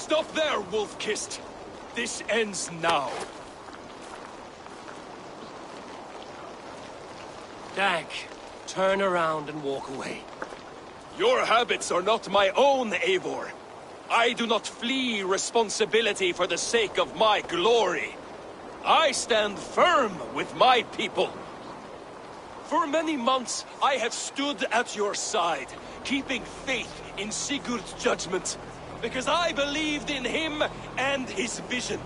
Stop there, wolf-kissed. This ends now. Dag, turn around and walk away. Your habits are not my own, Eivor. I do not flee responsibility for the sake of my glory. I stand firm with my people. For many months, I have stood at your side, keeping faith in Sigurd's judgment, because I believed in him and his vision.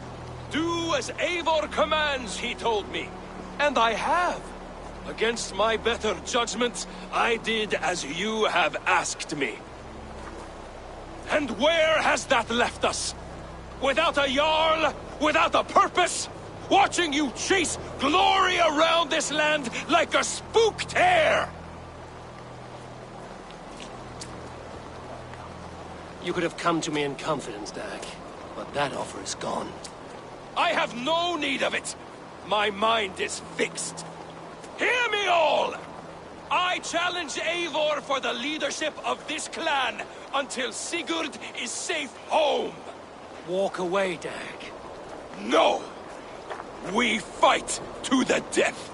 Do as Eivor commands, he told me. And I have. Against my better judgment, I did as you have asked me. And where has that left us? Without a Jarl? Without a purpose? Watching you chase glory around this land like a spooked hare! You could have come to me in confidence, Dag, but that offer is gone. I have no need of it! My mind is fixed. Hear me all! I challenge Eivor for the leadership of this clan until Sigurd is safe home! Walk away, Dag. No! We fight to the death!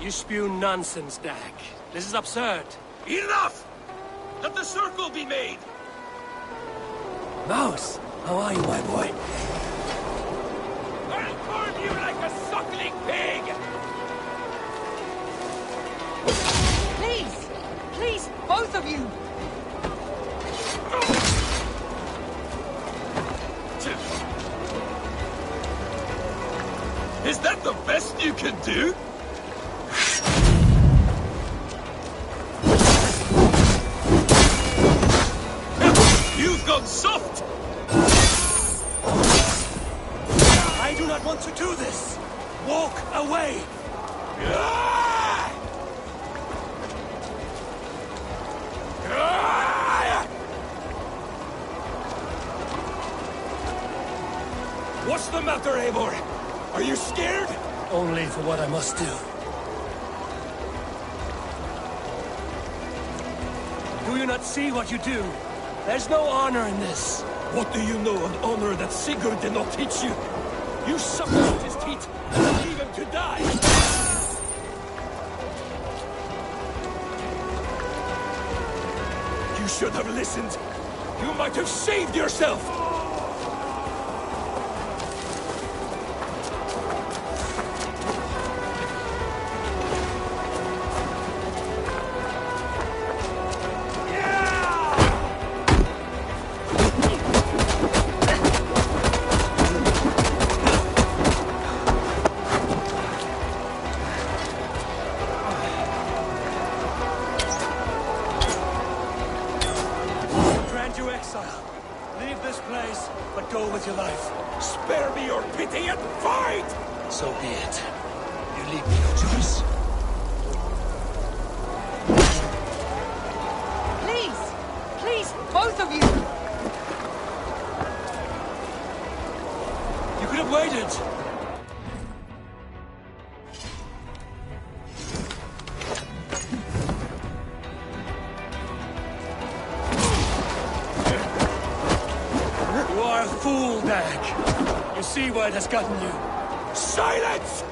You spew nonsense, Dag. This is absurd. Enough! Let the circle be made! Mouse, how are you, my boy? I'll burn you like a suckling pig! Please! Please, both of you! Is that the best you can do? You've gone soft! I do not want to do this! Walk away! What's the matter, Eivor? Are you scared? Only for what I must do. Do you not see what you do? There's no honor in this. What do you know of honor that Sigurd did not teach you? You suckle at his teeth and leave him to die! You should have listened. You might have saved yourself! Leave this place, but go with your life. Spare me your pity and fight! So be it. You leave me no choice. Please! Please, both of you! You could have waited. You are a fool, Dag. You see where it has gotten you. Silence!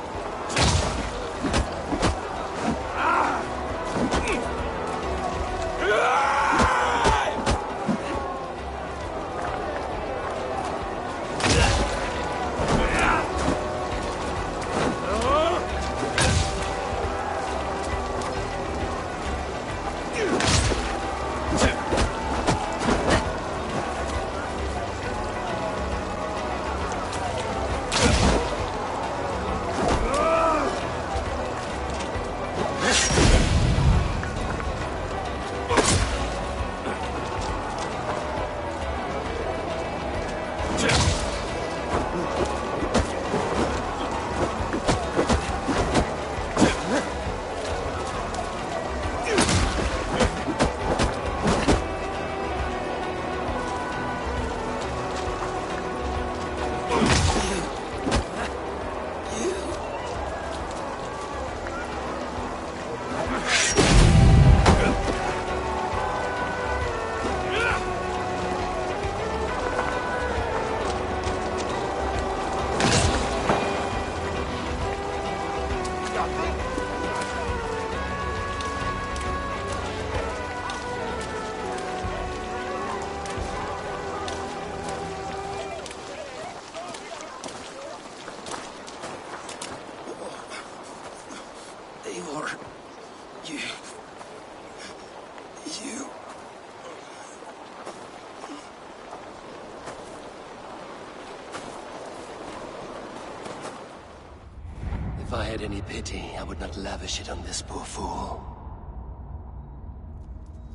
If I had any pity, I would not lavish it on this poor fool.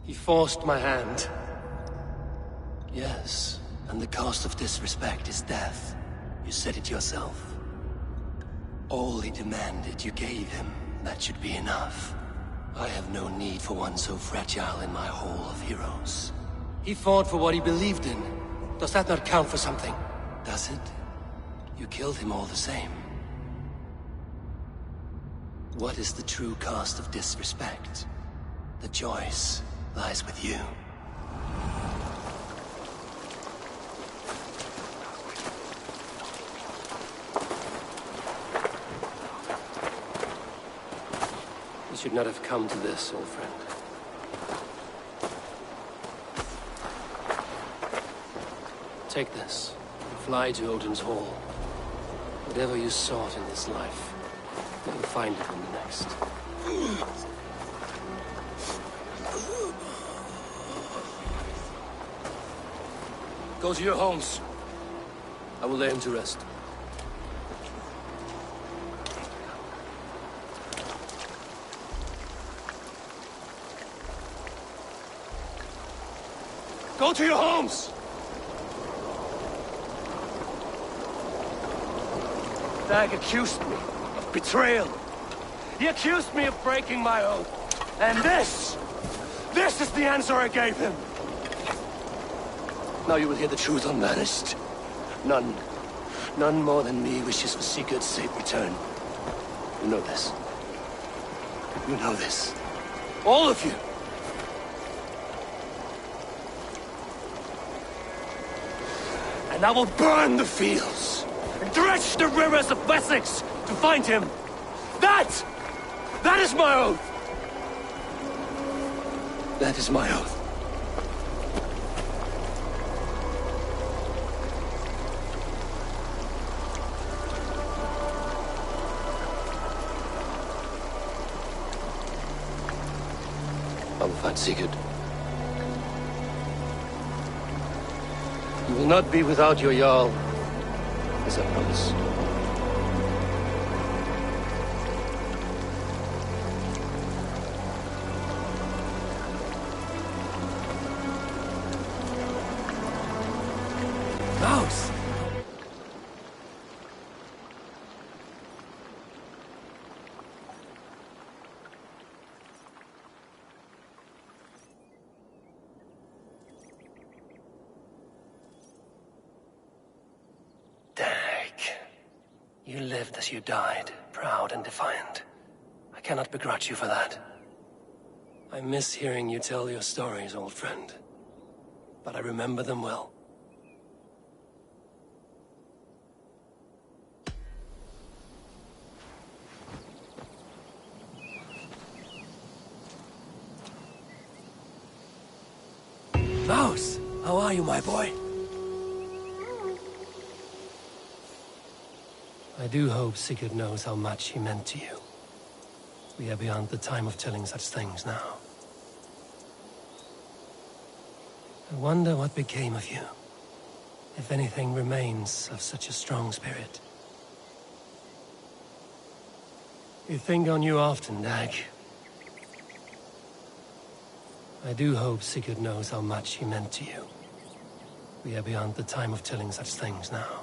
He forced my hand. Yes, and the cost of disrespect is death. You said it yourself. All he demanded, you gave him. That should be enough. I have no need for one so fragile in my hall of heroes. He fought for what he believed in. Does that not count for something? Does it? You killed him all the same. What is the true cost of disrespect? The choice lies with you. You should not have come to this, old friend. Take this. Fly to Odin's Hall. Whatever you sought in this life, you'll find it in the next. Go to your homes. I will lay him to rest. Go to your homes! Dag accused me of betrayal. He accused me of breaking my oath. And this is the answer I gave him. Now you will hear the truth unvarnished. None more than me wishes for Sigurd's safe return. You know this. You know this. All of you. And I will burn the fields, and dredge the rivers of Wessex to find him. That is my oath. That is my oath. I will find Sigurd. You will not be without your Jarl, as I promised. Mouse! You lived as you died, proud and defiant. I cannot begrudge you for that. I miss hearing you tell your stories, old friend. But I remember them well. Mouse! How are you, my boy? I do hope Sigurd knows how much he meant to you. We are beyond the time of telling such things now. I wonder what became of you, if anything remains of such a strong spirit. You think on you often, Dag. I do hope Sigurd knows how much he meant to you. We are beyond the time of telling such things now.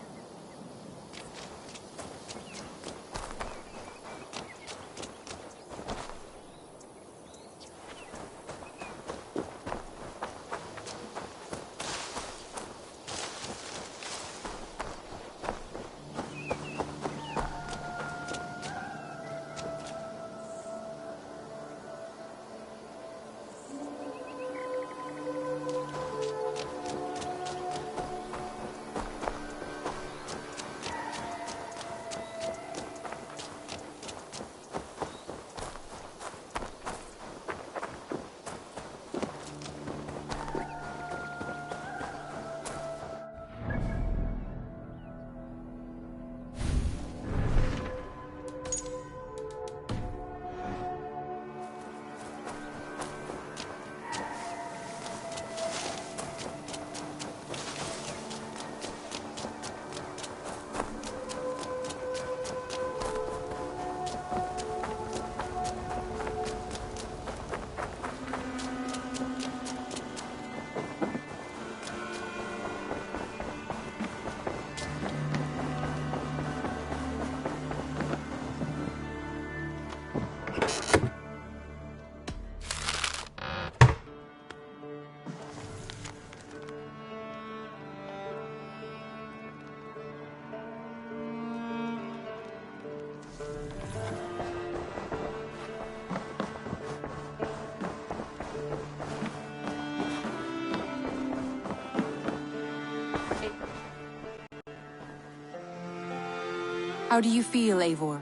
How do you feel, Eivor?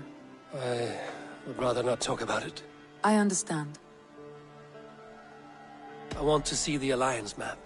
I would rather not talk about it. I understand. I want to see the Alliance map.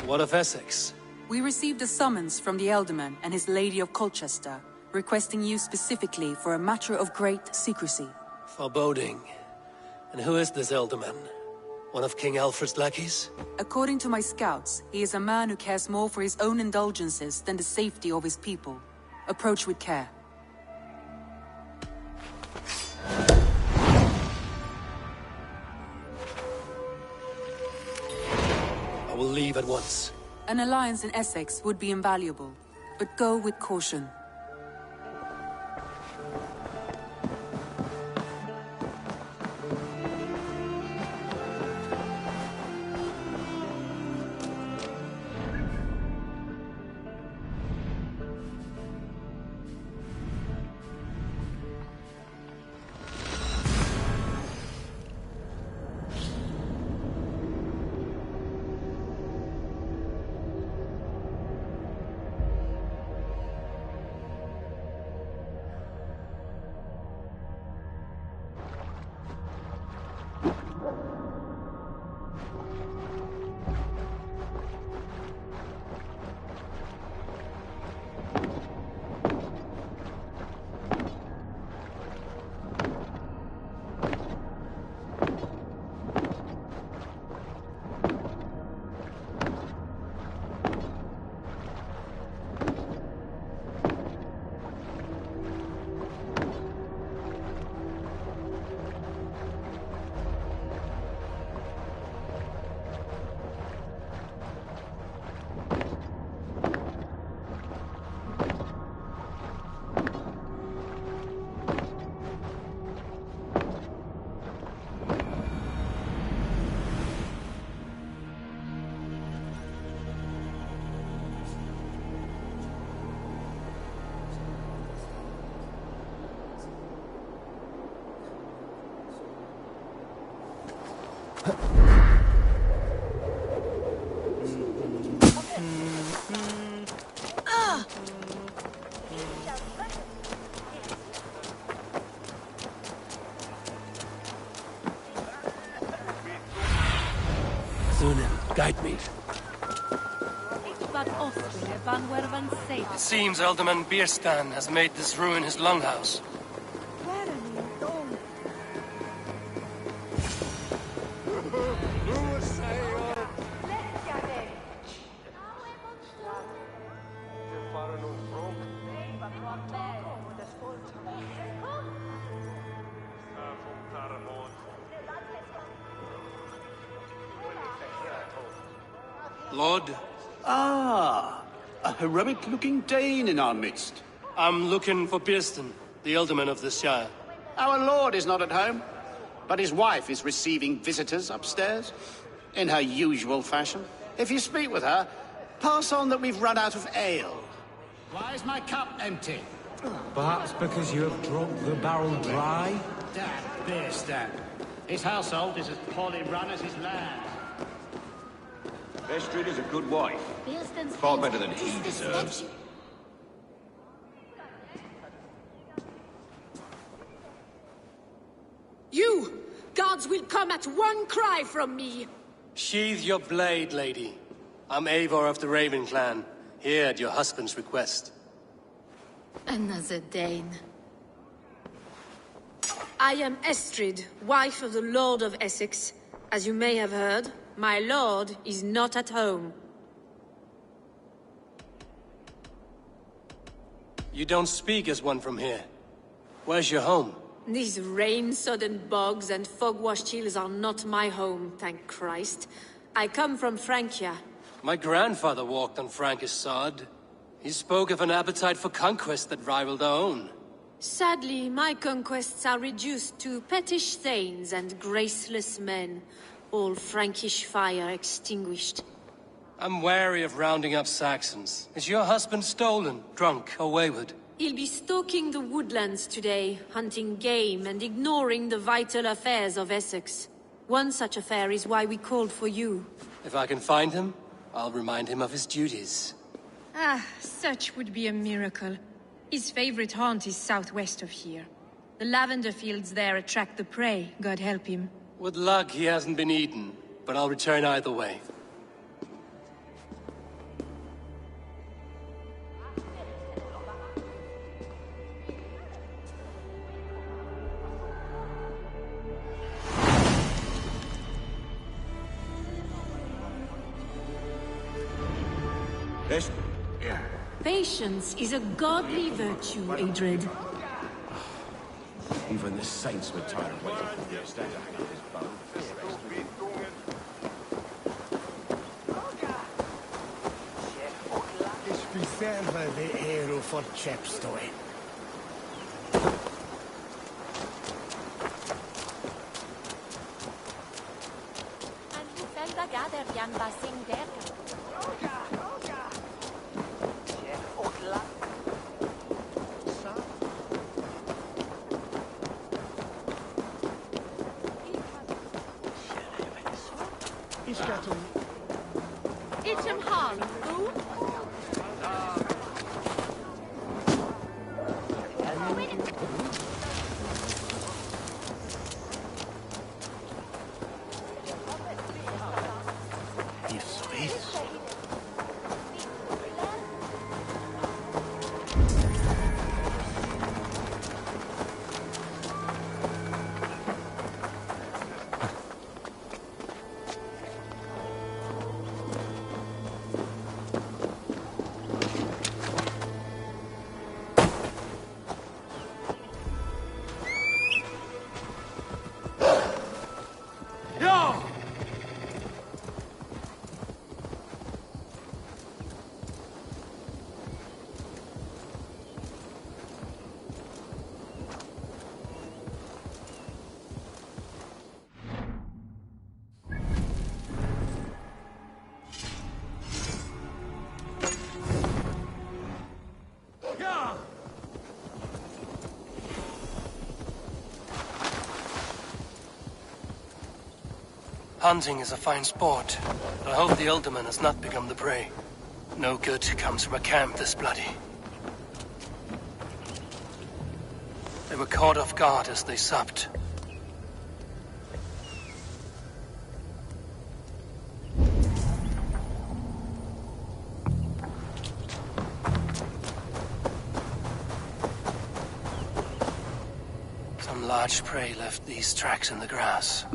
What of Essex? We received a summons from the Elderman and his Lady of Colchester, requesting you specifically for a matter of great secrecy. Foreboding. And who is this Elderman? One of King Alfred's lackeys? According to my scouts, he is a man who cares more for his own indulgences than the safety of his people. Approach with care. I will leave at once. An alliance in Essex would be invaluable, but go with caution. Guide me. It seems Alderman Bierstan has made this ruin his longhouse. Lord? Ah, a heroic-looking Dane in our midst. I'm looking for Bierstan, the Alderman of the Shire. Our lord is not at home, but his wife is receiving visitors upstairs, in her usual fashion. If you speak with her, pass on that we've run out of ale. Why is my cup empty? Perhaps because you have drunk the barrel dry? Dad, Bierstan. His household is as poorly run as his land. Estrid is a good wife. Far better than he deserves. You! Guards will come at one cry from me! Sheathe your blade, lady. I'm Eivor of the Raven clan, here at your husband's request. Another Dane. I am Estrid, wife of the Lord of Essex. As you may have heard, my lord is not at home. You don't speak as one from here. Where's your home? These rain-sodden bogs and fog-washed hills are not my home, thank Christ. I come from Francia. My grandfather walked on Frankish sod. He spoke of an appetite for conquest that rivaled our own. Sadly, my conquests are reduced to pettish thanes and graceless men. All Frankish fire extinguished. I'm wary of rounding up Saxons. Is your husband stolen, drunk, or wayward? He'll be stalking the woodlands today, hunting game and ignoring the vital affairs of Essex. One such affair is why we called for you. If I can find him, I'll remind him of his duties. Ah, such would be a miracle. His favorite haunt is southwest of here. The lavender fields there attract the prey, God help him. With luck, he hasn't been eaten, but I'll return either way. Patience is a godly virtue, Adred. Even the saints were tired of waiting for the estate to hang up his bow. Serve the hero for Chepstow. Hunting is a fine sport, but I hope the Alderman has not become the prey. No good comes from a camp this bloody. They were caught off guard as they supped. Some large prey left these tracks in the grass.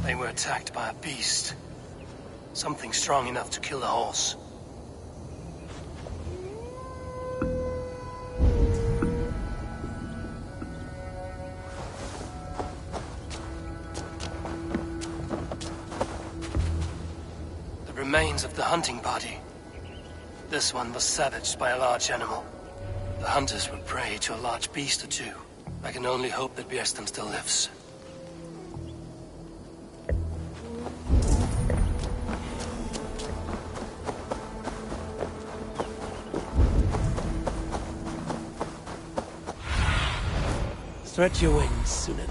They were attacked by a beast. Something strong enough to kill a horse. The remains of the hunting party. This one was savaged by a large animal. The hunters were prey to a large beast or two. I can only hope that Björnstam still lives. Stretch your wings, Sunan.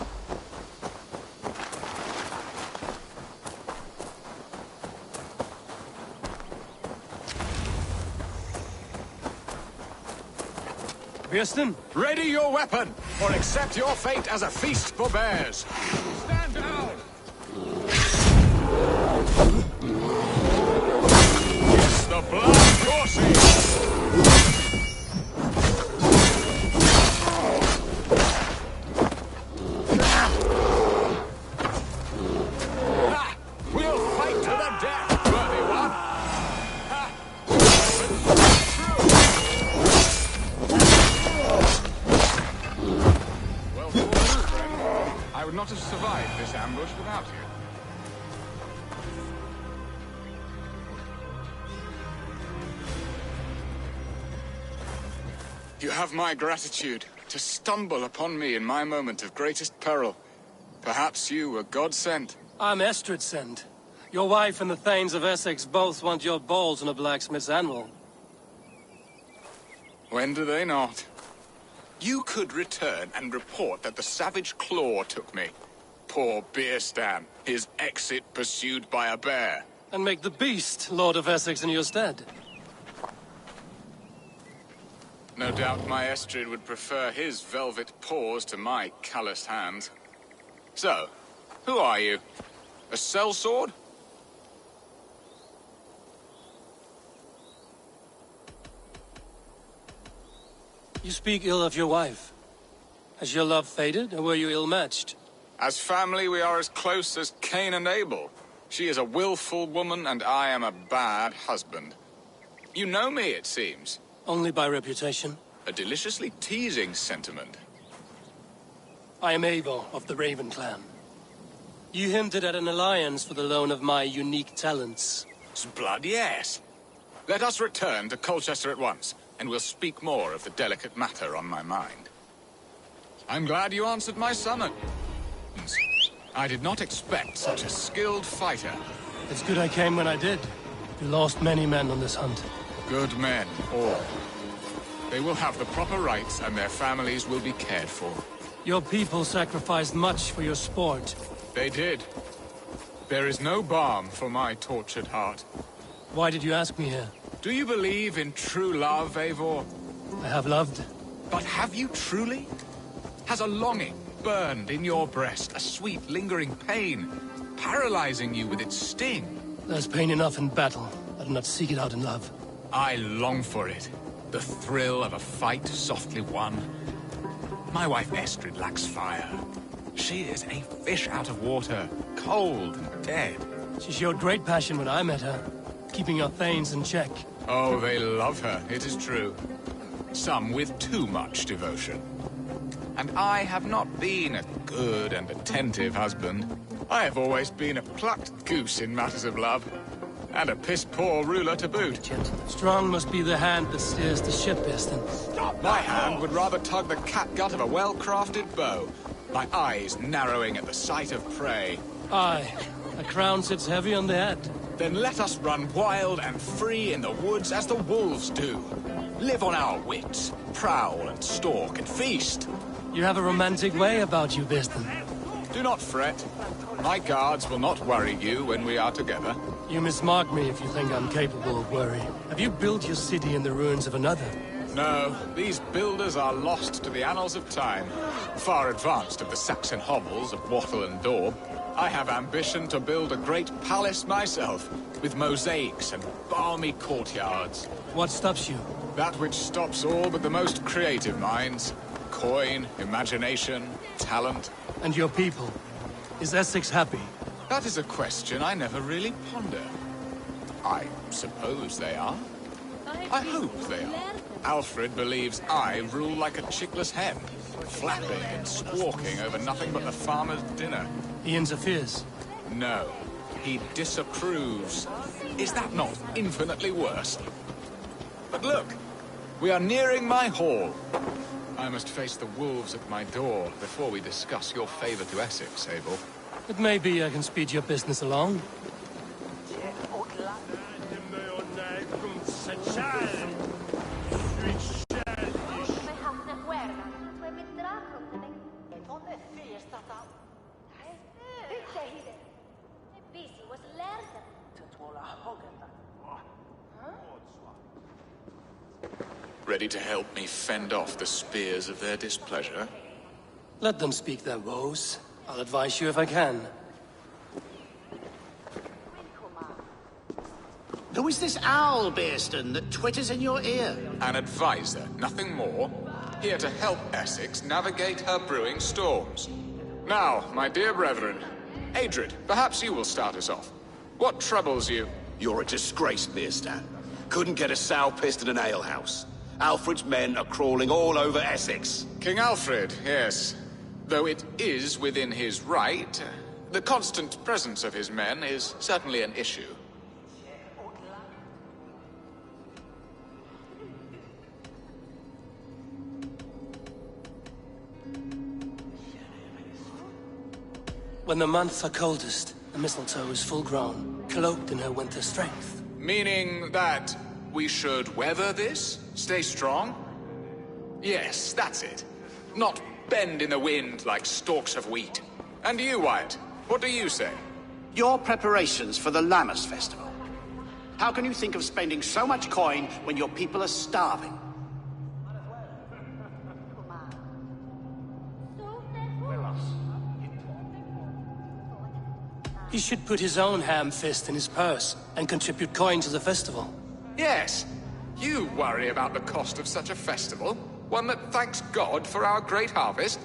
Björnstam? Ready your weapon, or accept your fate as a feast for bears. Stand down! Yes, the blood courses! We'll fight to the death, worthy one! I would not have survived this ambush without you. You have my gratitude to stumble upon me in my moment of greatest peril. Perhaps you were God-sent. I'm Estrid sent. Your wife and the Thanes of Essex both want your balls on a blacksmith's anvil. When do they not? You could return and report that the savage Claw took me. Poor Beerstan, his exit pursued by a bear. And make the beast Lord of Essex in your stead. No doubt my Estrid would prefer his velvet paws to my calloused hands. So, who are you? A sellsword? You speak ill of your wife. Has your love faded, or were you ill-matched? As family, we are as close as Cain and Abel. She is a willful woman, and I am a bad husband. You know me, it seems. Only by reputation. A deliciously teasing sentiment. I am Eivor of the Raven clan. You hinted at an alliance for the loan of my unique talents. Blood, yes. Let us return to Colchester at once, and we'll speak more of the delicate matter on my mind. I'm glad you answered my summons. I did not expect such a skilled fighter. It's good I came when I did. We lost many men on this hunt. Good men, all. They will have the proper rights, and their families will be cared for. Your people sacrificed much for your sport. They did. There is no balm for my tortured heart. Why did you ask me here? Do you believe in true love, Eivor? I have loved. But have you truly? Has a longing burned in your breast, a sweet, lingering pain, paralyzing you with its sting? There's pain enough in battle. I do not seek it out in love. I long for it. The thrill of a fight softly won. My wife Estrid lacks fire. She is a fish out of water, cold and dead. She showed great passion when I met her, keeping our Thanes in check. Oh, they love her, it is true. Some with too much devotion. And I have not been a good and attentive husband. I have always been a plucked goose in matters of love. And a piss-poor ruler to boot. Strong must be the hand that steers the ship, Eston. My hand would rather tug the catgut of a well-crafted bow. My eyes narrowing at the sight of prey. Aye, a crown sits heavy on the head. Then let us run wild and free in the woods as the wolves do. Live on our wits, prowl and stalk and feast. You have a romantic way about you, Biston. Do not fret. My guards will not worry you when we are together. You mismark me if you think I'm capable of worry. Have you built your city in the ruins of another? No, these builders are lost to the annals of time. Far advanced of the Saxon hovels of Wattle and Daub. I have ambition to build a great palace myself, with mosaics and balmy courtyards. What stops you? That which stops all but the most creative minds. Coin, imagination, talent. And your people? Is Essex happy? That is a question I never really ponder. I suppose they are. I hope they are. Alfred believes I rule like a chickless hen, flapping and squawking over nothing but the farmer's dinner. He interferes? No, he disapproves. Is that not infinitely worse? But look, we are nearing my hall. I must face the wolves at my door before we discuss your favor to Essex, Abel. It may be I can speed your business along. Ready to help me fend off the spears of their displeasure? Let them speak their woes. I'll advise you if I can. Who is this owl, Beerston, that twitters in your ear? An advisor, nothing more. Here to help Essex navigate her brewing storms. Now, my dear brethren, Adrid, perhaps you will start us off. What troubles you? You're a disgrace, Beerstan. Couldn't get a sow pissed at an alehouse. Alfred's men are crawling all over Essex. King Alfred, yes. Though it is within his right, the constant presence of his men is certainly an issue. When the months are coldest, the mistletoe is full grown, cloaked in her winter strength. Meaning that we should weather this? Stay strong? Yes, that's it. Not bend in the wind like stalks of wheat. And you, Wyatt, what do you say? Your preparations for the Lammas festival. How can you think of spending so much coin when your people are starving? He should put his own ham fist in his purse and contribute coin to the festival. Yes. You worry about the cost of such a festival? One that thanks God for our great harvest?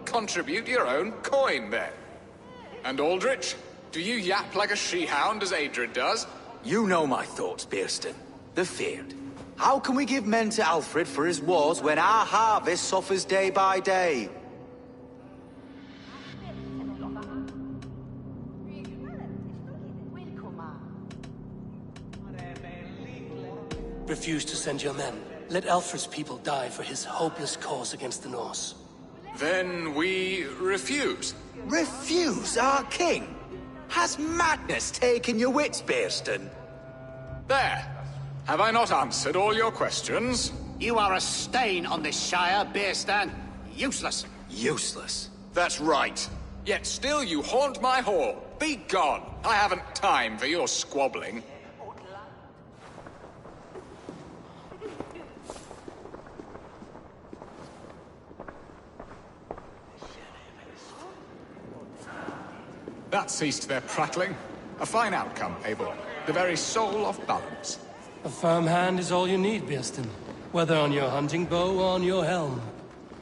Contribute your own coin, then. And Aldrich, do you yap like a she-hound as Adred does? You know my thoughts, Bearston. They're feared. How can we give men to Alfred for his wars when our harvest suffers day by day? Refuse to send your men. Let Alfred's people die for his hopeless cause against the Norse. Then we refuse. Refuse our king? Has madness taken your wits, Bearston? There. Have I not answered all your questions? You are a stain on this Shire, Bearstan. Useless. Useless? That's right. Yet still you haunt my hall. Be gone. I haven't time for your squabbling. That ceased their prattling. A fine outcome, Eivor. The very soul of balance. A firm hand is all you need, Bearston. Whether on your hunting bow or on your helm.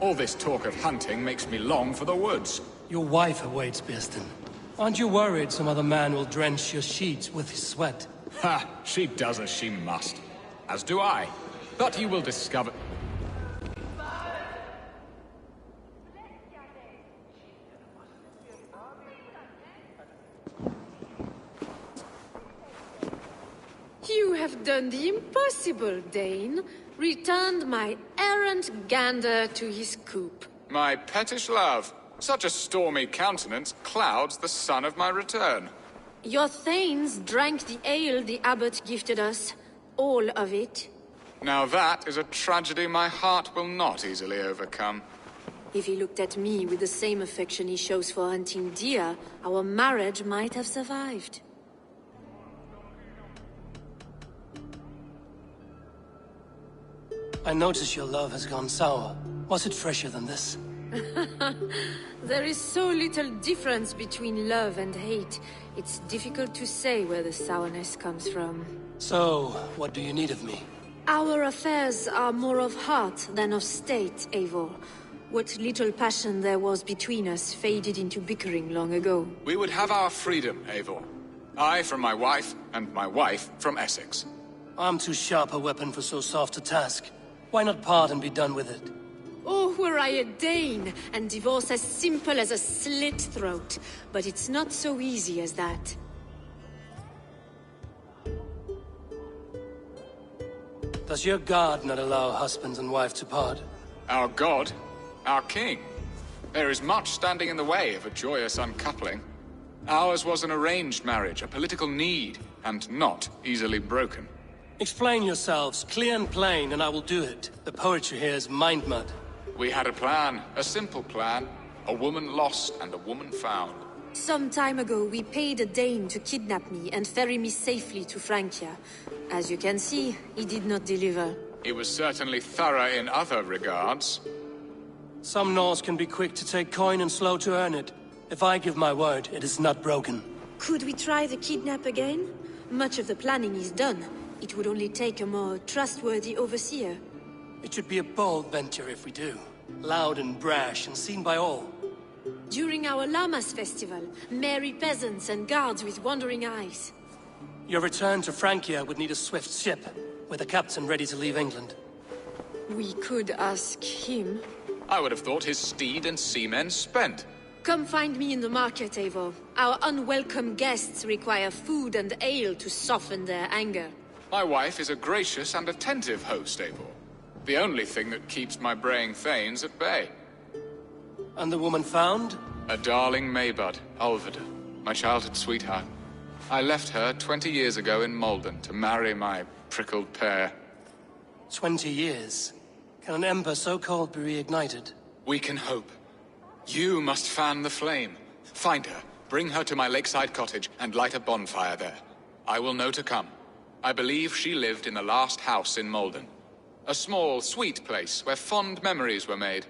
All this talk of hunting makes me long for the woods. Your wife awaits, Bearston. Aren't you worried some other man will drench your sheets with his sweat? Ha! She does as she must. As do I. But you will discover... You have done the impossible, Dane. Returned my errant gander to his coop. My pettish love. Such a stormy countenance clouds the sun of my return. Your thanes drank the ale the abbot gifted us. All of it. Now that is a tragedy my heart will not easily overcome. If he looked at me with the same affection he shows for hunting deer, our marriage might have survived. I notice your love has gone sour. Was it fresher than this? There is so little difference between love and hate. It's difficult to say where the sourness comes from. So, what do you need of me? Our affairs are more of heart than of state, Eivor. What little passion there was between us faded into bickering long ago. We would have our freedom, Eivor. I from my wife, and my wife from Essex. I'm too sharp a weapon for so soft a task. Why not part and be done with it? Oh, were I a Dane, and divorce as simple as a slit throat. But it's not so easy as that. Does your god not allow husbands and wife to part? Our god? Our king? There is much standing in the way of a joyous uncoupling. Ours was an arranged marriage, a political need, and not easily broken. Explain yourselves, clear and plain, and I will do it. The poetry here is mind mud. We had a plan, a simple plan. A woman lost and a woman found. Some time ago, we paid a Dane to kidnap me and ferry me safely to Francia. As you can see, he did not deliver. He was certainly thorough in other regards. Some Norse can be quick to take coin and slow to earn it. If I give my word, it is not broken. Could we try the kidnap again? Much of the planning is done. It would only take a more trustworthy overseer. It should be a bold venture if we do. Loud and brash and seen by all. During our Lammas festival, merry peasants and guards with wandering eyes. Your return to Francia would need a swift ship, with a captain ready to leave England. We could ask him. I would have thought his steed and seamen spent. Come find me in the market, Eivor. Our unwelcome guests require food and ale to soften their anger. My wife is a gracious and attentive host, Eivor. The only thing that keeps my braying thanes at bay. And the woman found? A darling Maybud, Alvida, my childhood sweetheart. I left her 20 years ago in Malden to marry my prickled pear. 20 years? Can an ember so cold be reignited? We can hope. You must fan the flame. Find her, bring her to my lakeside cottage, and light a bonfire there. I will know to come. I believe she lived in the last house in Malden. A small, sweet place where fond memories were made.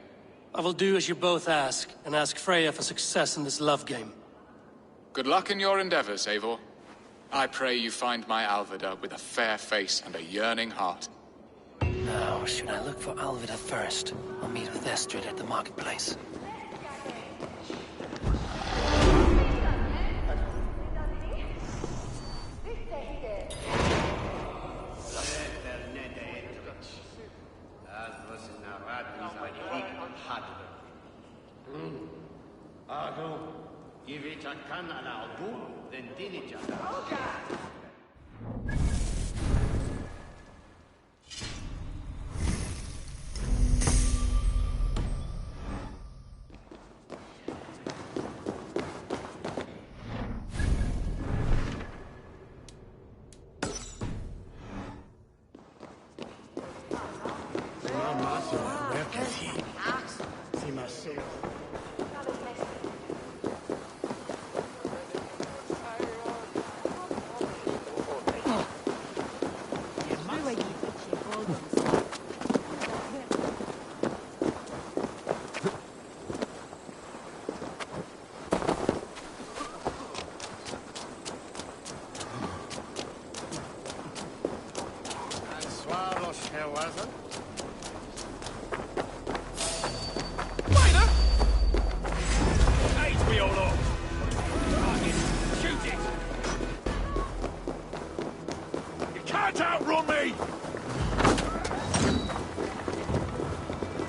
I will do as you both ask, and ask Freya for success in this love game. Good luck in your endeavors, Eivor. I pray you find my Alvida with a fair face and a yearning heart. Now, should I look for Alvida first, or meet with Estrid at the marketplace?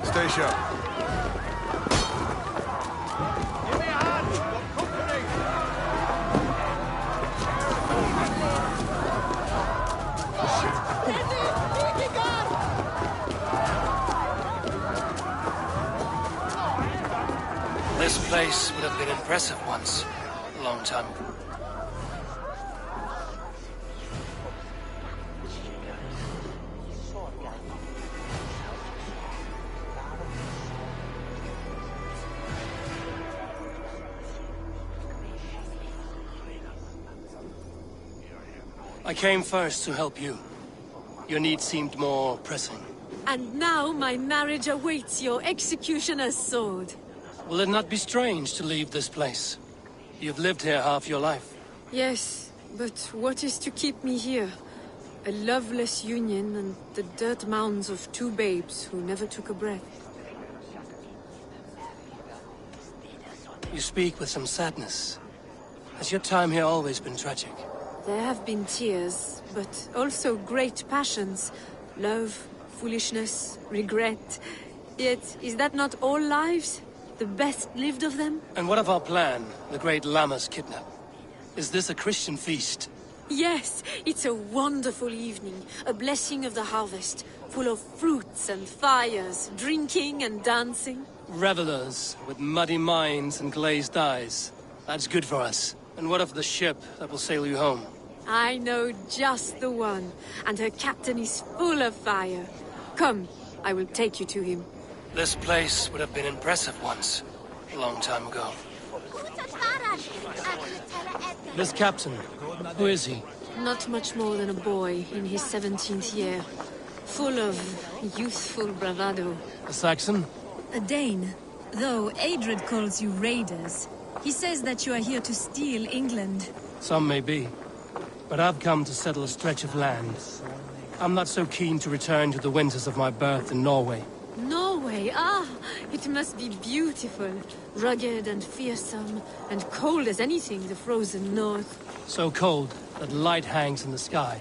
Stay sharp. Give me a hand! Got company! This place would have been impressive once, a long time ago. I came first to help you. Your need seemed more pressing. And now my marriage awaits your executioner's sword. Will it not be strange to leave this place? You've lived here half your life. Yes, but what is to keep me here? A loveless union and the dirt mounds of two babes who never took a breath. You speak with some sadness. Has your time here always been tragic? There have been tears, but also great passions. Love, foolishness, regret. Yet, is that not all lives? The best lived of them? And what of our plan, the great Lamma's kidnap? Is this a Christian feast? Yes, it's a wonderful evening. A blessing of the harvest, full of fruits and fires, drinking and dancing. Revelers with muddy minds and glazed eyes. That's good for us. And what of the ship that will sail you home? I know just the one, and her captain is full of fire. Come, I will take you to him. This place would have been impressive once, a long time ago. This captain, who is he? Not much more than a boy in his 17th year. Full of youthful bravado. A Saxon? A Dane. Though Adred calls you raiders. He says that you are here to steal England. Some may be. But I've come to settle a stretch of land. I'm not so keen to return to the winters of my birth in Norway. Norway? Ah, it must be beautiful. Rugged and fearsome, and cold as anything, the frozen north. So cold that light hangs in the sky.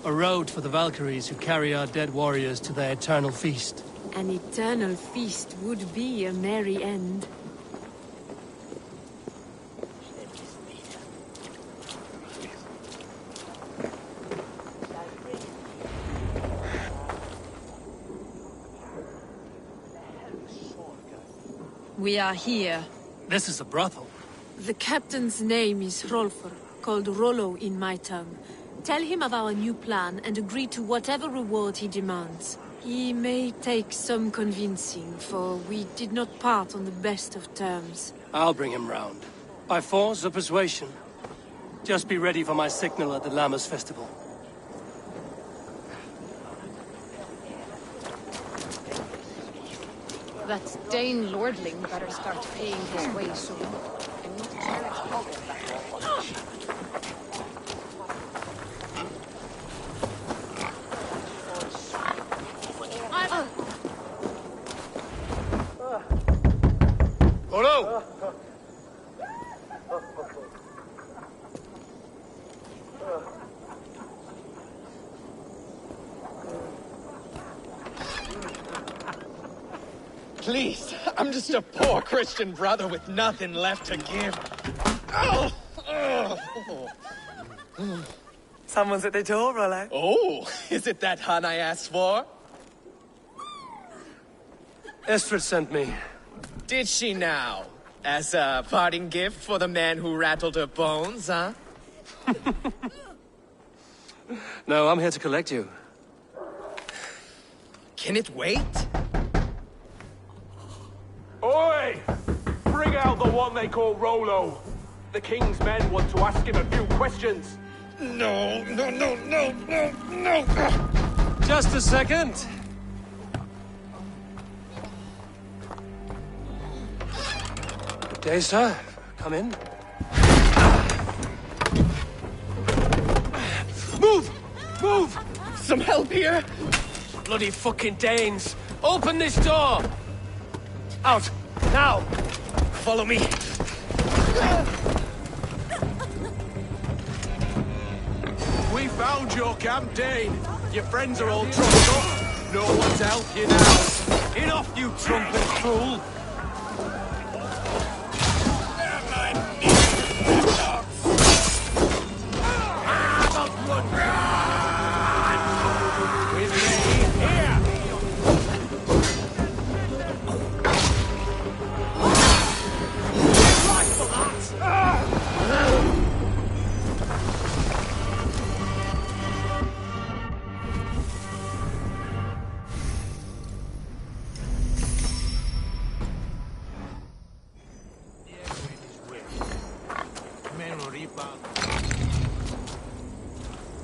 A road for the Valkyries who carry our dead warriors to their eternal feast. An eternal feast would be a merry end. We are here. This is a brothel. The captain's name is Hrolfr, called Rollo in my tongue. Tell him of our new plan and agree to whatever reward he demands. He may take some convincing, for we did not part on the best of terms. I'll bring him round. By force or persuasion. Just be ready for my signal at the Lammas festival. That Dane lordling better start paying his way soon. Hello! Please, I'm just a poor Christian brother with nothing left to give. Oh! Someone's at the door, Rollo. Oh, is it that hun I asked for? Estrid sent me. Did she now? As a parting gift for the man who rattled her bones, huh? No, I'm here to collect you. Can it wait? Oi! Bring out the one they call Rollo. The king's men want to ask him a few questions. No. Just a second. Good day, sir. Come in. Move! Move! Some help here? Bloody fucking Danes! Open this door! Out! Now! Follow me. We found your camp, Dane. Your friends are all trumped up. No one to help you now. Enough, you trumpet fool!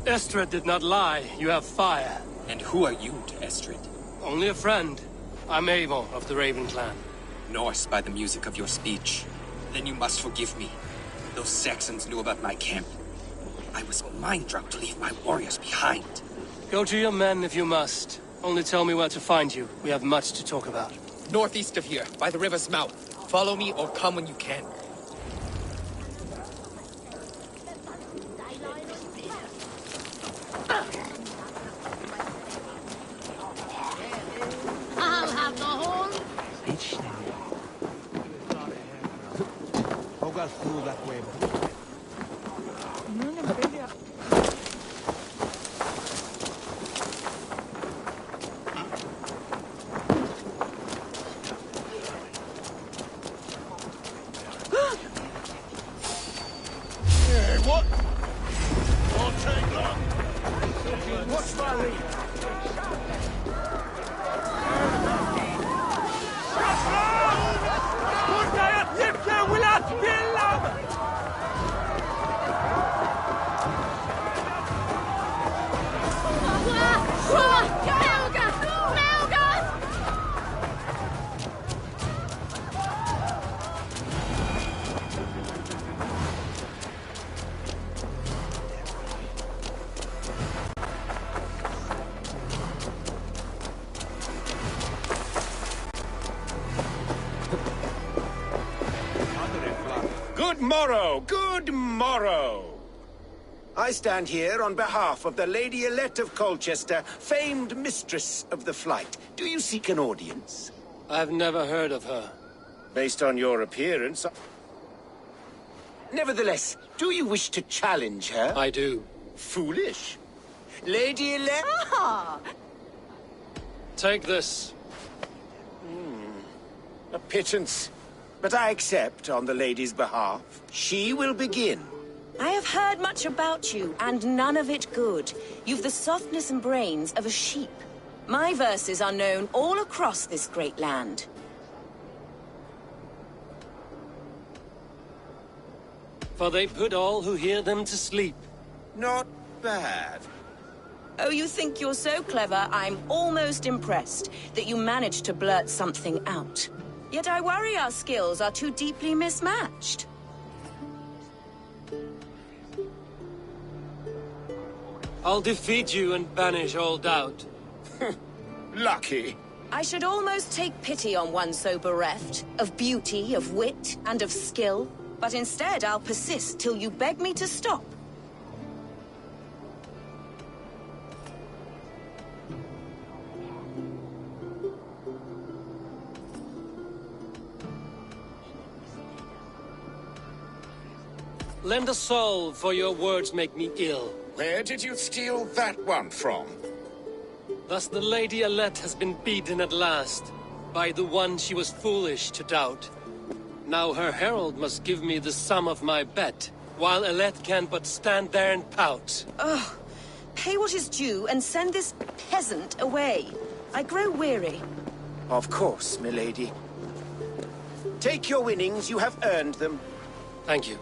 Estrid did not lie. You have fire. And who are you to Estrid? Only a friend. I'm Eivor of the Raven clan. Norse by the music of your speech. Then you must forgive me. Those Saxons knew about my camp. I was mind-drunk to leave my warriors behind. Go to your men if you must. Only tell me where to find you. We have much to talk about. Northeast of here, by the river's mouth. Follow me or come when you can. I'll have the whole... Hey, what? Won't take long. What's my lead? Good morrow, good morrow. I stand here on behalf of the Lady Elette of Colchester, famed mistress of the flight. Do you seek an audience? I've never heard of her. Based on your appearance... Nevertheless, do you wish to challenge her? I do. Foolish. Lady Elette... Ah! Take this. A pittance. But I accept on the lady's behalf. She will begin. I have heard much about you, and none of it good. You've the softness and brains of a sheep. My verses are known all across this great land. For they put all who hear them to sleep. Not bad. Oh, you think you're so clever, I'm almost impressed that you managed to blurt something out. Yet I worry our skills are too deeply mismatched. I'll defeat you and banish all doubt. Lucky. I should almost take pity on one so bereft, of beauty, of wit, and of skill. But instead, I'll persist till you beg me to stop. Lend a solve, for your words make me ill. Where did you steal that one from? Thus the Lady Elette has been beaten at last, by the one she was foolish to doubt. Now her herald must give me the sum of my bet, while Elette can but stand there and pout. Ugh. Pay what is due and send this peasant away. I grow weary. Of course, milady. Take your winnings, you have earned them. Thank you.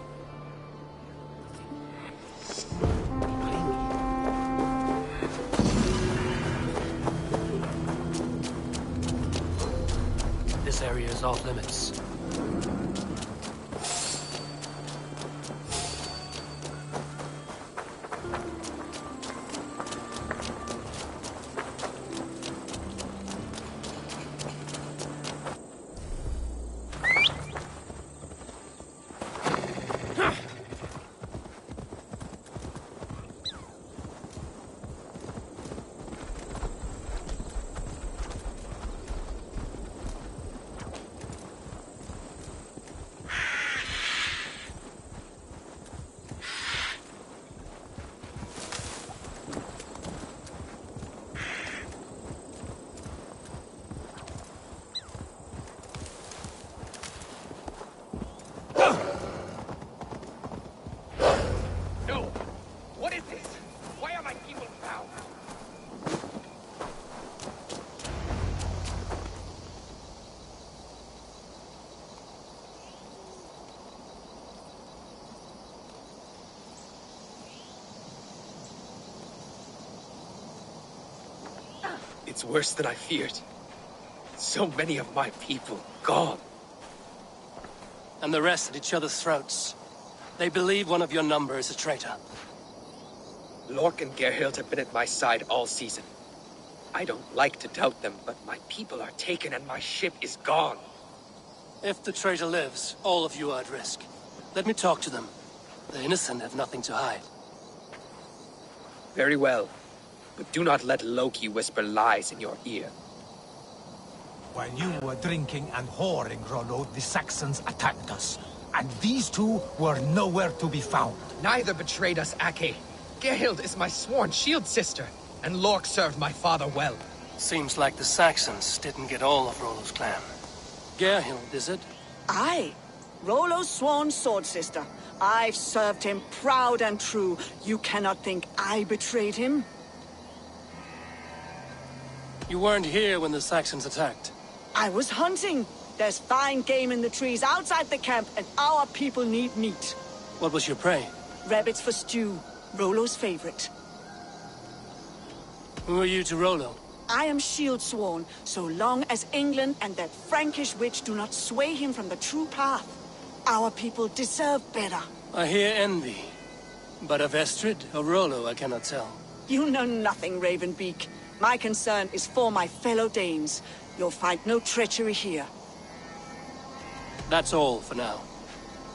This area is off limits. It's worse than I feared. So many of my people gone. And the rest at each other's throats. They believe one of your number is a traitor. Lork and Gerhild have been at my side all season. I don't like to doubt them, but my people are taken and my ship is gone. If the traitor lives, all of you are at risk. Let me talk to them. The innocent have nothing to hide. Very well. But do not let Loki whisper lies in your ear. While you were drinking and whoring, Rollo, the Saxons attacked us. And these two were nowhere to be found. Neither betrayed us, Ake. Gerhild is my sworn shield sister, and Lork served my father well. Seems like the Saxons didn't get all of Rollo's clan. Gerhild, is it? Aye. Rollo's sworn sword sister. I've served him proud and true. You cannot think I betrayed him? You weren't here when the Saxons attacked. I was hunting. There's fine game in the trees outside the camp, and our people need meat. What was your prey? Rabbits for stew. Rollo's favorite. Who are you to Rollo? I am shield sworn, so long as England and that Frankish witch do not sway him from the true path. Our people deserve better. I hear envy. But of Estrid or Rollo, I cannot tell. You know nothing, Ravenbeak. My concern is for my fellow Danes. You'll find no treachery here. That's all for now.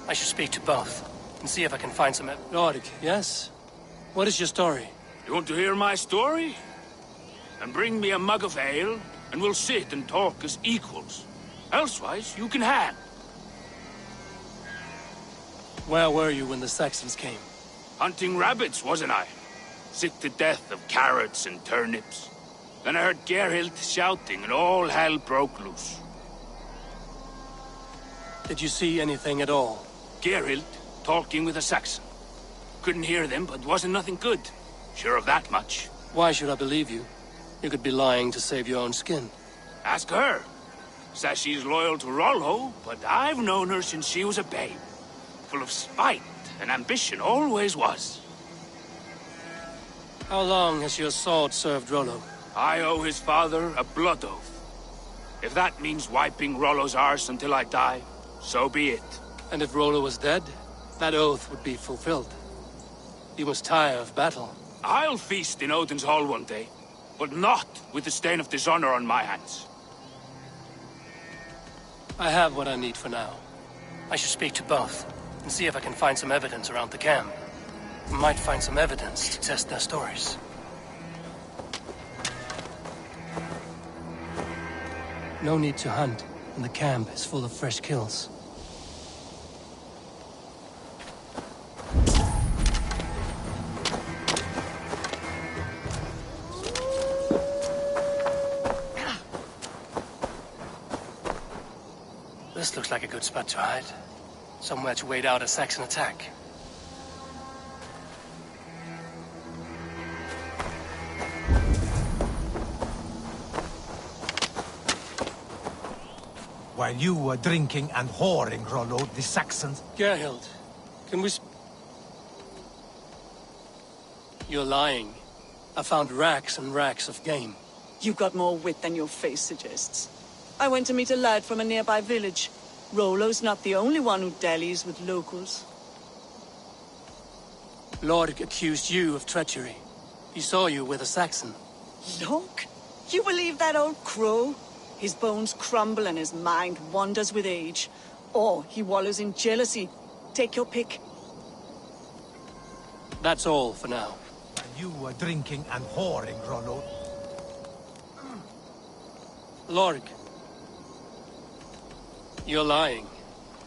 I should speak to both, and see if I can find some... Yorick, yes? What is your story? You want to hear my story? And bring me a mug of ale, and we'll sit and talk as equals. Elsewise, you can hang. Where were you when the Saxons came? Hunting rabbits, wasn't I? Sick to death of carrots and turnips. Then I heard Gerhild shouting, and all hell broke loose. Did you see anything at all? Gerhild talking with a Saxon. Couldn't hear them, but wasn't nothing good. Sure of that much. Why should I believe you? You could be lying to save your own skin. Ask her. Says she's loyal to Rollo, but I've known her since she was a babe. Full of spite and ambition, always was. How long has your sword served Rollo? I owe his father a blood oath. If that means wiping Rollo's arse until I die, so be it. And if Rollo was dead, that oath would be fulfilled. You must tire of battle. I'll feast in Odin's hall one day, but not with the stain of dishonor on my hands. I have what I need for now. I should speak to both, and see if I can find some evidence around the camp. I might find some evidence to test their stories. No need to hunt, and the camp is full of fresh kills. This looks like a good spot to hide. Somewhere to wait out a Saxon attack. While you were drinking and whoring, Rollo, the Saxons... Gerhild, can we You're lying. I found racks and racks of game. You've got more wit than your face suggests. I went to meet a lad from a nearby village. Rollo's not the only one who dallies with locals. Lord accused you of treachery. He saw you with a Saxon. Look, you believe that old crow? His bones crumble and his mind wanders with age. Or he wallows in jealousy. Take your pick. That's all for now. While you were drinking and whoring, Rollo... Lorg. You're lying.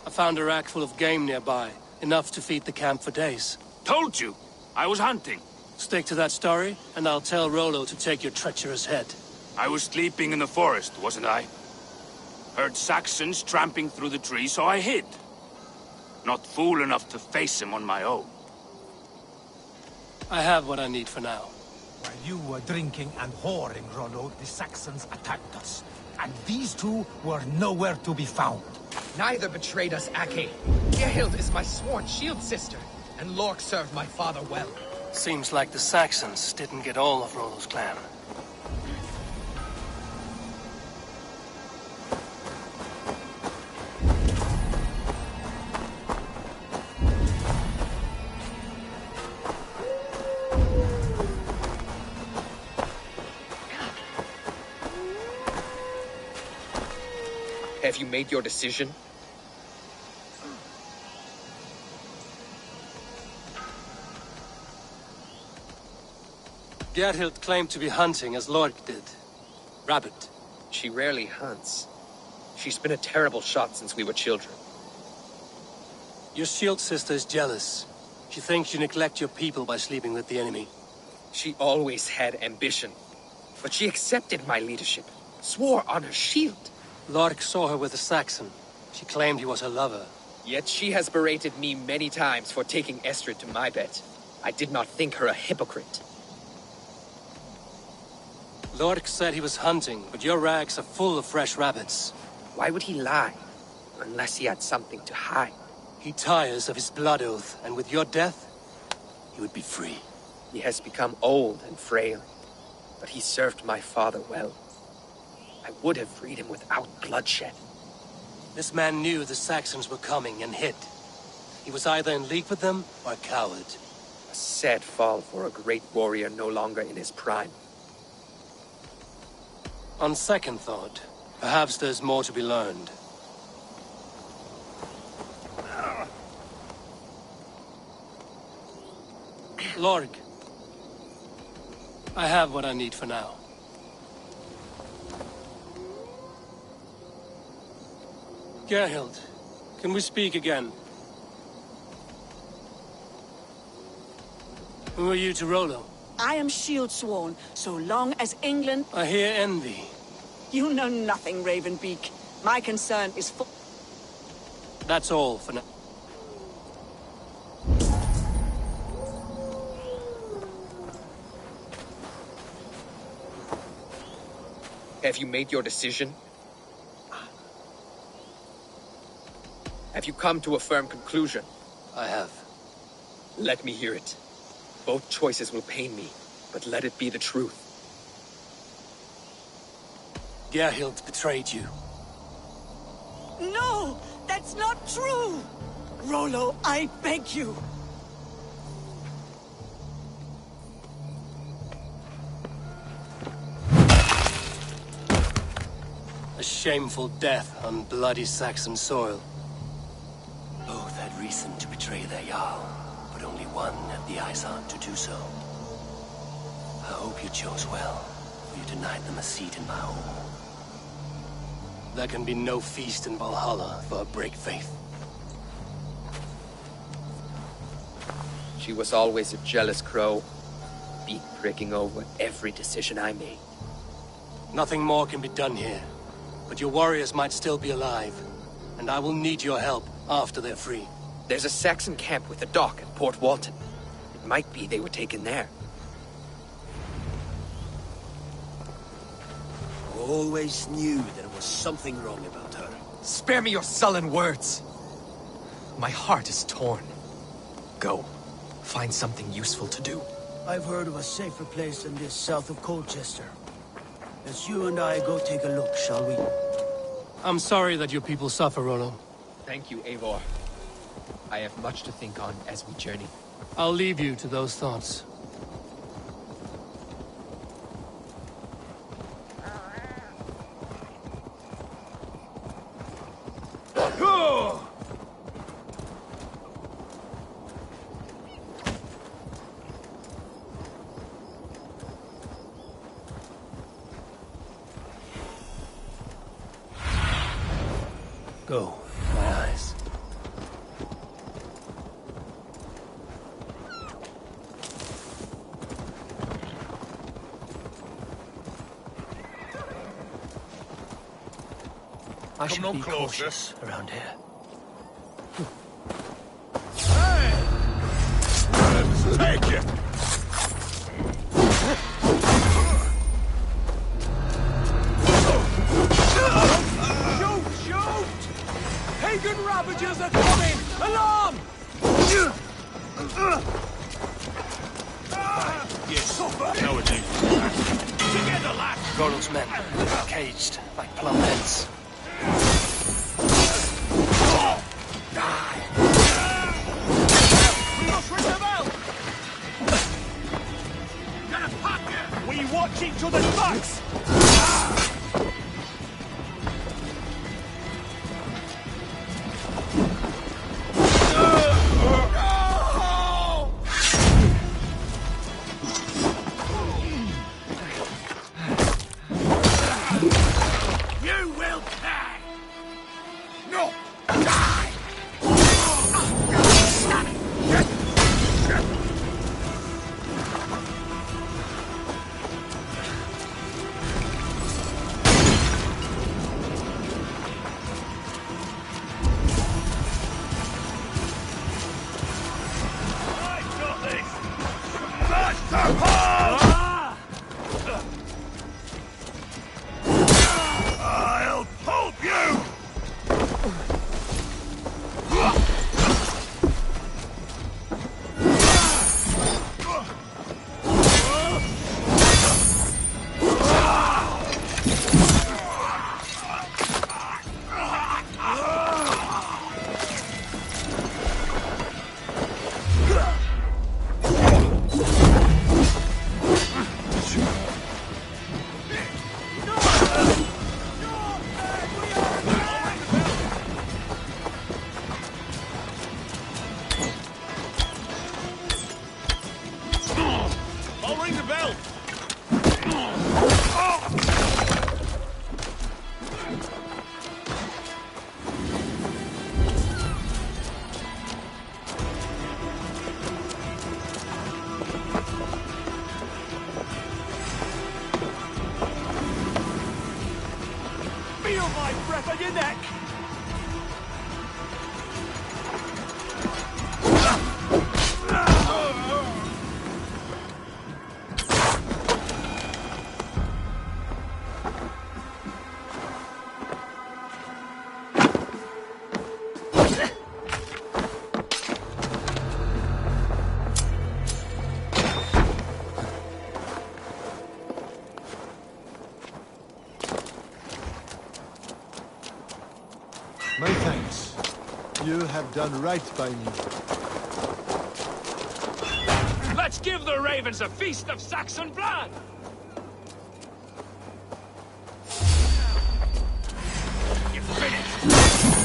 I found a rack full of game nearby. Enough to feed the camp for days. Told you! I was hunting. Stick to that story, and I'll tell Rollo to take your treacherous head. I was sleeping in the forest, wasn't I? Heard Saxons tramping through the trees, so I hid. Not fool enough to face him on my own. I have what I need for now. While you were drinking and whoring, Rollo, the Saxons attacked us. And these two were nowhere to be found. Neither betrayed us, Aki. Gerhild is my sworn shield sister, and Lork served my father well. Seems like the Saxons didn't get all of Rollo's clan. Have you made your decision? Gerhild claimed to be hunting as Lork did. Rabbit. She rarely hunts. She's been a terrible shot since we were children. Your shield sister is jealous. She thinks you neglect your people by sleeping with the enemy. She always had ambition. But she accepted my leadership. Swore on her shield. Lork saw her with a Saxon. She claimed he was her lover. Yet she has berated me many times for taking Estrid to my bed. I did not think her a hypocrite. Lork said he was hunting, but your rags are full of fresh rabbits. Why would he lie? Unless he had something to hide. He tires of his blood oath, and with your death, he would be free. He has become old and frail, but he served my father well. I would have freed him without bloodshed. This man knew the Saxons were coming and hid. He was either in league with them or a coward. A sad fall for a great warrior no longer in his prime. On second thought, perhaps there's more to be learned. Lorg, I have what I need for now. Gerhild, can we speak again? Who are you to Rollo? I am shield sworn, so long as England... I hear envy. You know nothing, Ravenbeak. My concern is for... That's all for now. Have you made your decision? Have you come to a firm conclusion? I have. Let me hear it. Both choices will pain me, but let it be the truth. Gerhild betrayed you. No! That's not true! Rollo, I beg you! A shameful death on bloody Saxon soil. Both had reason to betray their Jarl, but only one had the eyesight to do so. I hope you chose well, for you denied them a seat in my home. There can be no feast in Valhalla for a break faith. She was always a jealous crow, beak pricking over every decision I made. Nothing more can be done here, but your warriors might still be alive, and I will need your help after they're free. There's a Saxon camp with a dock at Port Walton. It might be they were taken there. Always knew there was something wrong about her. Spare me your sullen words. My heart is torn. Go. Find something useful to do. I've heard of a safer place than this south of Colchester. Let's you and I go take a look, shall we? I'm sorry that your people suffer, Rollo. Thank you, Eivor. I have much to think on as we journey. I'll leave you to those thoughts. Go, my eyes. I should be cautious around here. Take it! Pagan ravagers are coming! Alarm! Yes, nowadays. Together, lad! Rollo's men, caged like plumb heads. We watch each other's backs! You will die! No! Die! I got this! Master Paul! I'll pulp you! I'll ring the bell. on your neck! My thanks. You have done right by me. Let's give the ravens a feast of Saxon blood! You're finished!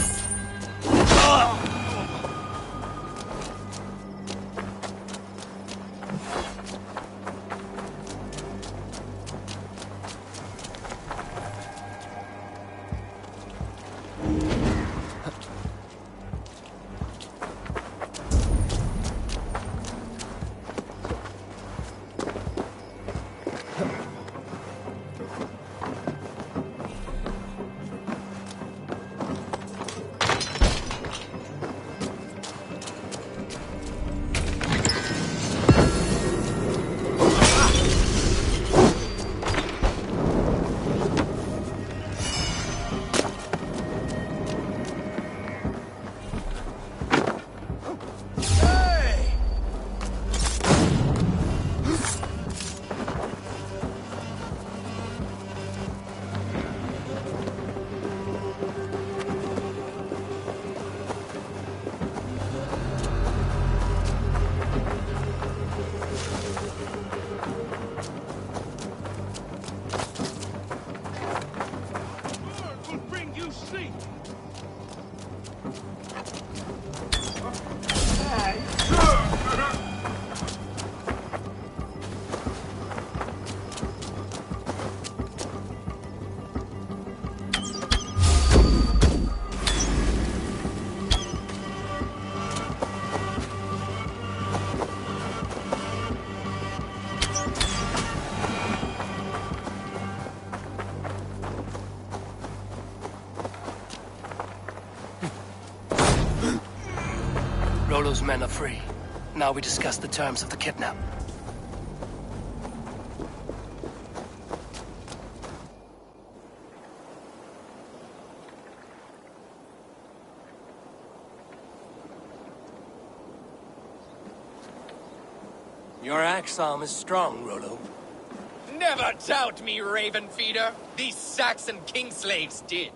Rollo's men are free. Now we discuss the terms of the kidnap. Your axe arm is strong, Rollo. Never doubt me, Raven Feeder. These Saxon king slaves did.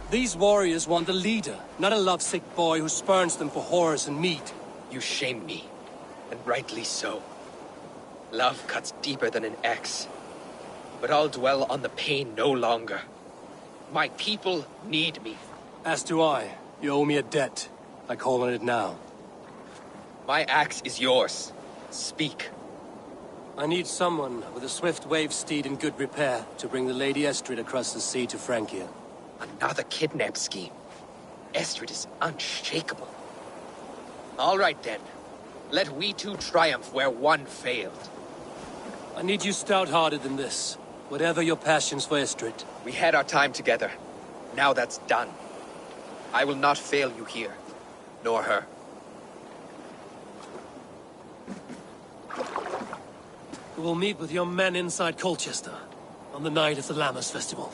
These warriors want a leader, not a lovesick boy who spurns them for whores and meat. You shame me, and rightly so. Love cuts deeper than an axe. But I'll dwell on the pain no longer. My people need me. As do I. You owe me a debt. I call on it now. My axe is yours. Speak. I need someone with a swift wave steed in good repair to bring the Lady Estrid across the sea to Francia. Another kidnap scheme. Estrid is unshakable. All right then. Let we two triumph where one failed. I need you stout-hearted than this. Whatever your passions for Estrid. We had our time together. Now that's done. I will not fail you here. Nor her. We will meet with your men inside Colchester on the night of the Lammas Festival.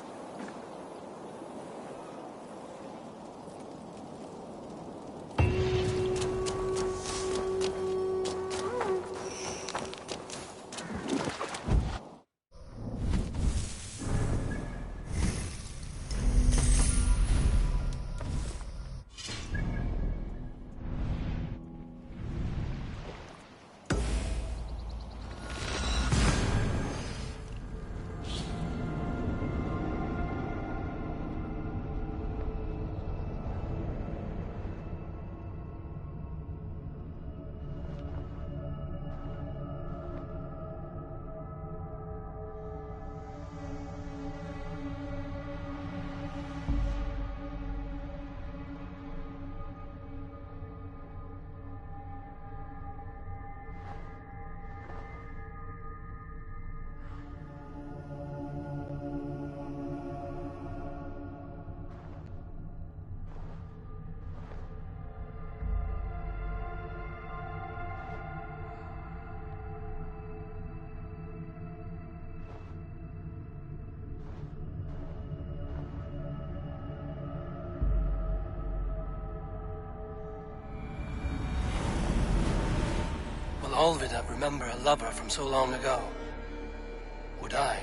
Olvidab remember a lover from so long ago? Would I?